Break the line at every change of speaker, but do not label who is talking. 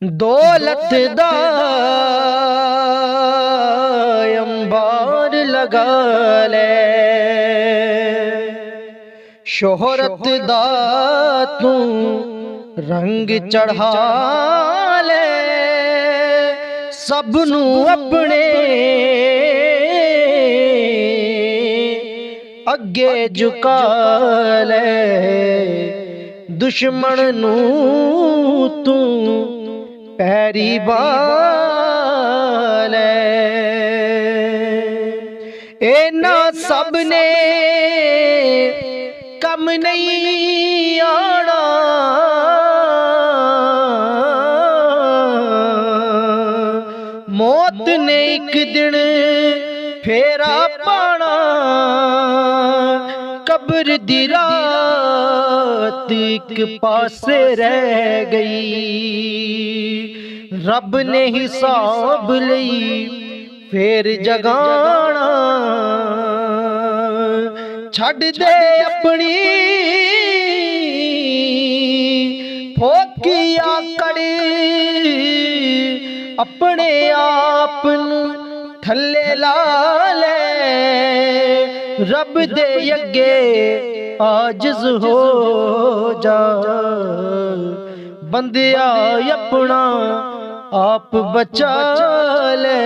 दौलत दा अंबार लगा ले, शोहरत दा तू रंग चढ़ा ले, सबनू अपने अगे झुका ले, दुश्मन नू तू पैरी बाले। इना सब ने कम नहीं आना, मौत ने एक दिन फेरा पाना, कब्र दी रात एक पासे रह गई, रब ने हिसाब लई फिर जगाना। छड़ दे अपनी फोकी आकड़ी, अपने आप नू थल्ले ला ले, रब दे अगे आजिज़ हो जा, बंदिया अपना आप बचा ले।